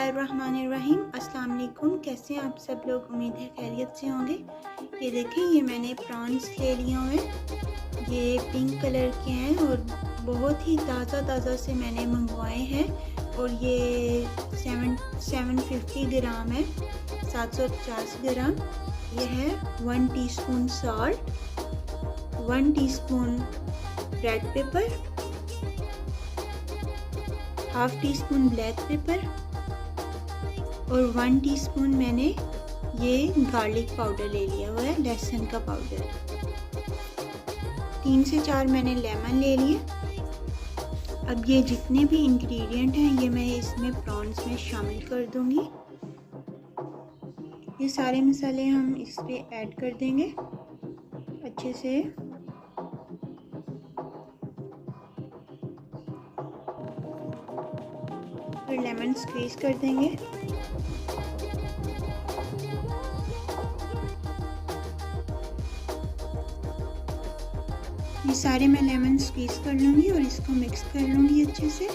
बिस्मिल्लाहिर्रहमानिर्रहीम। अस्सलाम वालेकुम। कैसे हैं आप सब लोग? उम्मीद है खैरियत से होंगे। ये देखें, ये मैंने प्रॉन्स ले लिए हुए हैं। ये पिंक कलर के हैं और बहुत ही ताज़ा से मैंने मंगवाए हैं। और ये 750 ग्राम है, 750 ग्राम। ये है 1 teaspoon salt, 1 teaspoon red pepper, half teaspoon black paper और 1 टीस्पून मैंने ये गार्लिक पाउडर ले लिया हुआ है, लहसुन का पाउडर। 3 से 4 मैंने लेमन ले लिए। अब ये जितने भी इंग्रेडिएंट हैं ये मैं इसमें प्रॉन्स में शामिल कर दूंगी। ये सारे मसाले हम इस पे ऐड कर देंगे अच्छे से। फिर लेमन स्क्वीज कर देंगे। ये सारे मैं लेमन स्क्वीज कर लूँगी और इसको मिक्स कर लूँगी अच्छे से।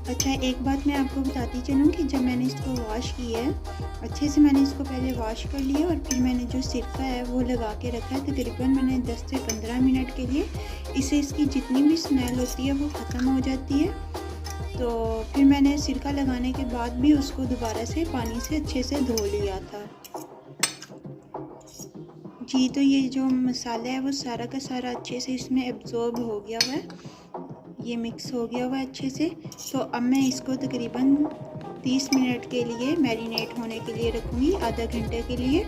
अच्छा, एक बात मैं आपको बताती चलूँ कि जब मैंने इसको वॉश किया है अच्छे से, मैंने इसको पहले वॉश कर लिया और फिर मैंने जो सिरका है वो लगा के रखा है। तकरीबन मैंने 10 से 15 मिनट के लिए, इससे इसकी जितनी भी स्मेल होती है वो ख़त्म हो जाती है। तो फिर मैंने सिरका लगाने के बाद भी उसको दोबारा से पानी से अच्छे से धो लिया था जी। तो ये जो मसाला है वो सारा का सारा अच्छे से इसमें एब्जॉर्ब हो गया हुआ है, ये मिक्स हो गया हुआ है अच्छे से। तो अब मैं इसको तकरीबन 30 मिनट के लिए मैरिनेट होने के लिए रखूँगी, आधा घंटे के लिए।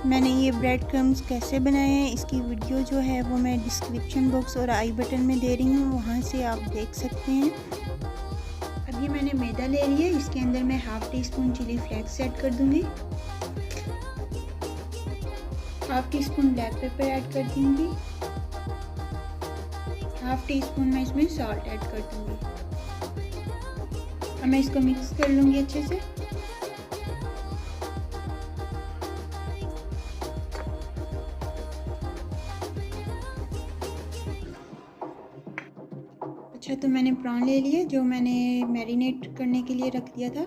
मैंने ये ब्रेड क्रम्स कैसे बनाए हैं इसकी वीडियो जो है वो मैं डिस्क्रिप्शन बॉक्स और आई बटन में दे रही हूँ, वहाँ से आप देख सकते हैं। अब ये मैंने मैदा ले लिया, इसके अंदर मैं half teaspoon chilli flakes add कर दूँगी, half teaspoon black pepper add कर दूँगी, हाफ टी स्पून मैं इसमें सॉल्ट ऐड कर दूँगी। अब मैं इसको मिक्स कर लूँगी अच्छे से। अच्छा, तो मैंने प्रॉन ले लिए जो मैंने मैरिनेट करने के लिए रख दिया था।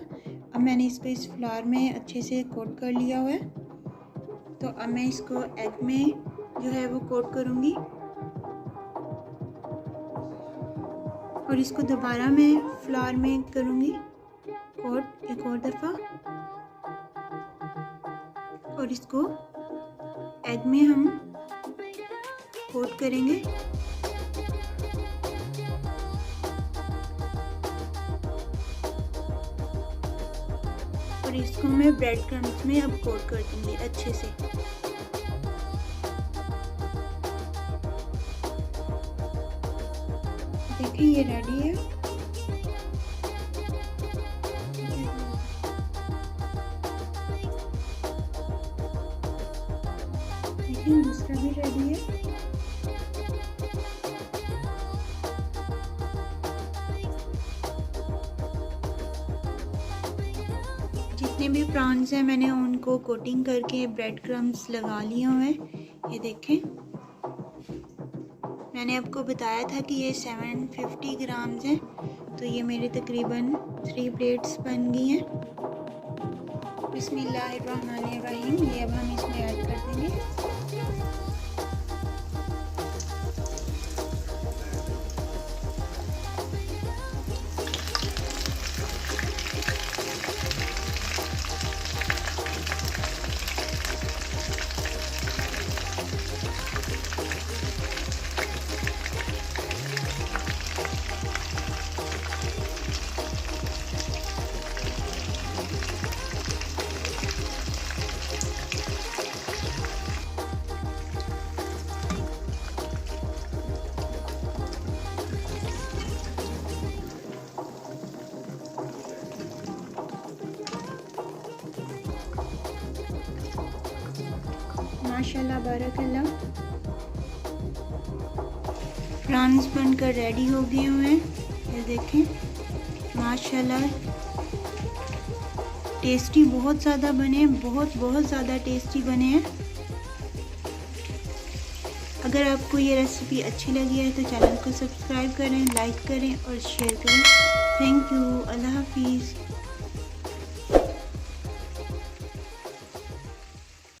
अब मैंने इसको इस फ्लावर में अच्छे से कोट कर लिया हुआ है। तो अब मैं इसको एग में जो है वो कोट करूँगी और इसको दोबारा मैं फ्लावर में करूँगी कोट एक और दफ़ा, और इसको एग में हम कोट करेंगे। और इसको मैं ब्रेड क्रम्स में अब कोट कर दूँगी अच्छे से। देखिए ये रेडी है। देखिए दूसरा भी रेडी है। जितने भी प्रॉन्स हैं मैंने उनको कोटिंग करके ब्रेड क्रम्स लगा लिए हुए हैं। ये देखें, मैंने आपको बताया था कि ये 750 ग्राम्स हैं, तो ये मेरे तकरीबन 3 प्लेट्स बन गई हैं। बिस्मिल्लाहिर्रहमानिर्रहीम। ये अब हम इसमें ऐड कर देंगे। माशाल्लाह बारकल्लाह, प्रॉन्स बनकर रेडी हो गए हुए हैं। ये देखें माशाल्लाह, टेस्टी बहुत ज़्यादा बने हैं, बहुत ज़्यादा टेस्टी बने हैं। अगर आपको ये रेसिपी अच्छी लगी है तो चैनल को सब्सक्राइब करें, लाइक करें और शेयर करें। Thank you. अल्लाह हाफिज़।